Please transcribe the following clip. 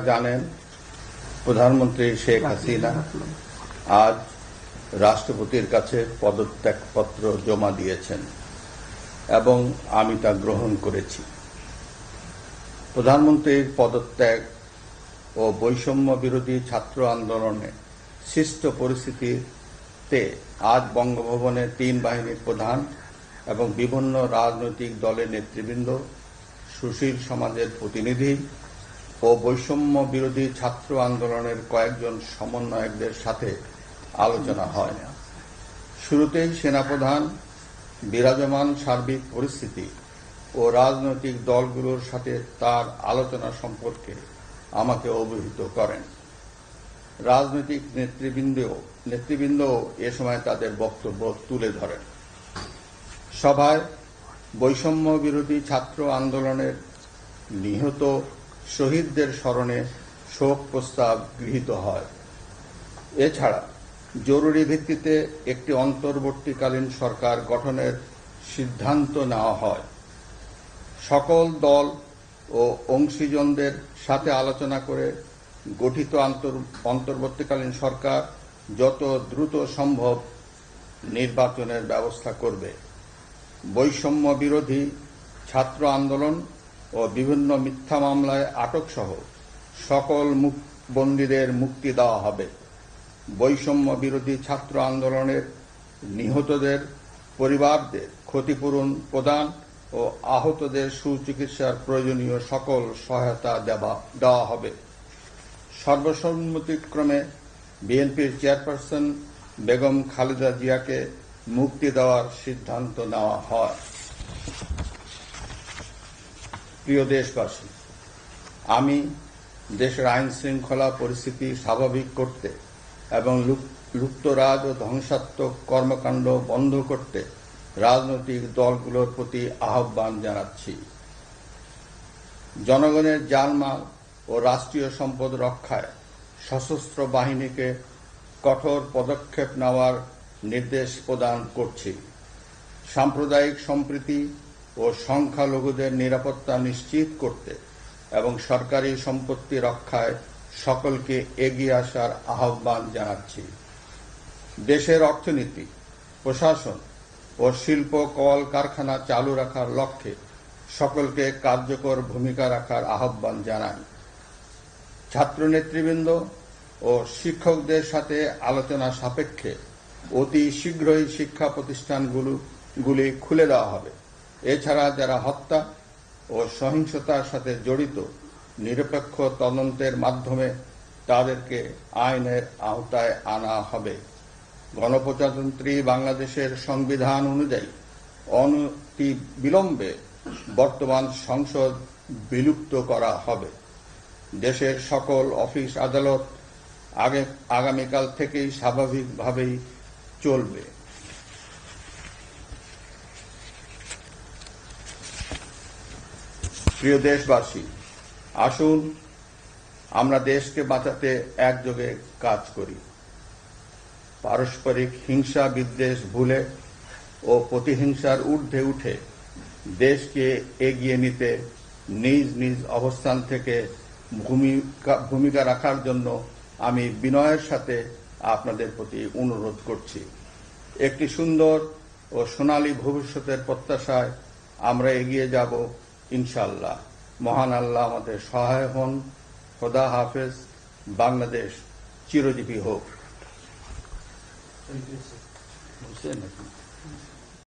জানেন, প্রধানমন্ত্রী শেখ হাসিনা আজ রাষ্ট্রপতির কাছে পদত্যাগপত্র জমা দিয়েছেন এবং আমি তা গ্রহণ করেছি। প্রধানমন্ত্রীর পদত্যাগ ও বৈষম্য বিরোধী ছাত্র আন্দোলনে সৃষ্ট পরিস্থিতিতে আজ বঙ্গভবনে ৩ বাহিনীর প্রধান এবং বিভিন্ন রাজনৈতিক দলের নেতৃবৃন্দ, সুশীল সমাজের প্রতিনিধি ও বৈষম্য বিরোধী ছাত্র আন্দোলনের কয়েকজন সমন্বয়কদের সাথে আলোচনা হয়। শুরুতেই সেনাপ্রধান বিরাজমান সার্বিক পরিস্থিতি ও রাজনৈতিক দলগুলোর সাথে তার আলোচনা সম্পর্কে আমাকে অবহিত করেন। রাজনৈতিক নেতৃবৃন্দ এ সময় তাদের বক্তব্য তুলে ধরেন। সভায় বৈষম্য বিরোধী ছাত্র আন্দোলনের নিহত শহীদদের স্মরণে শোক প্রস্তাব গৃহীত হয়। এছাড়া জরুরি ভিত্তিতে একটি অন্তর্বর্তীকালীন সরকার গঠনের সিদ্ধান্ত নেওয়া হয়। সকল দল ও অংশীজনদের সাথে আলোচনা করে গঠিত অন্তর্বর্তীকালীন সরকার যত দ্রুত সম্ভব নির্বাচনের ব্যবস্থা করবে। বৈষম্য বিরোধী ছাত্র আন্দোলন ও বিভিন্ন মিথ্যা মামলায় আটকসহ সকল বন্দীদের মুক্তি দেওয়া হবে। বৈষম্য বিরোধী ছাত্র আন্দোলনের নিহতদের পরিবারদের ক্ষতিপূরণ প্রদান ও আহতদের সুচিকিৎসার প্রয়োজনীয় সকল সহায়তা দেওয়া হবে। সর্বসম্মতিক্রমে বিএনপির চেয়ারপারসন বেগম খালেদা জিয়াকে মুক্তি দেওয়ার সিদ্ধান্ত নেওয়া হয়। প্রিয় দেশবাসী, আমি দেশের আইন শৃঙ্খলা পরিস্থিতি স্বাভাবিক করতে এবং লুপ্তরাজ ও ধ্বংসাত্মক কর্মকাণ্ড বন্ধ করতে রাজনৈতিক দলগুলোর প্রতি আহ্বান জানাচ্ছি। জনগণের জানমাল ও রাষ্ট্রীয় সম্পদ রক্ষায় সশস্ত্র বাহিনীকে কঠোর পদক্ষেপ নেওয়ার নির্দেশ প্রদান করছি। সাম্প্রদায়িক সম্প্রীতি ও সংখ্যালঘুদের নিরাপত্তা নিশ্চিত করতে এবং সরকারি সম্পত্তি রক্ষায় সকলকে এগিয়ে আসার আহ্বান জানাচ্ছি। দেশের অর্থনীতি, প্রশাসন ও শিল্প কলকারখানা চালু রাখার লক্ষ্যে সকলকে কার্যকর ভূমিকা রাখার আহ্বান জানাই। ছাত্র নেতৃবৃন্দ ও শিক্ষকদের সাথে আলোচনা সাপেক্ষে অতি শীঘ্রই শিক্ষা প্রতিষ্ঠানগুলি খুলে দেওয়া হবে। এছাড়া যারা হত্যা ও সহিংসতার সাথে জড়িত নিরপেক্ষ তদন্তের মাধ্যমে তাদেরকে আইনের আওতায় আনা হবে। গণপ্রজাতন্ত্রী বাংলাদেশের সংবিধান অনুযায়ী অনতি বিলম্বে বর্তমান সংসদ বিলুপ্ত করা হবে। দেশের সকল অফিস আদালত আগামীকাল থেকেই স্বাভাবিকভাবেই চলবে। প্রিয় দেশবাসী, আসুন আমরা দেশকে বাঁচাতে একযোগে কাজ করি। পারস্পরিক হিংসা বিদ্বেষ ভুলে ও প্রতিহিংসার ঊর্ধ্বে উঠে দেশকে এগিয়ে নিতে নিজ নিজ অবস্থান থেকে ভূমিকা রাখার জন্য আমি বিনয়ের সাথে আপনাদের প্রতি অনুরোধ করছি। একটি সুন্দর ও সোনালী ভবিষ্যতের প্রত্যাশায় আমরা এগিয়ে যাব ইনশাআল্লাহ। মহান আল্লাহ আমাদের সহায় হন। খোদা হাফেজ। বাংলাদেশ চিরজীবী হোক।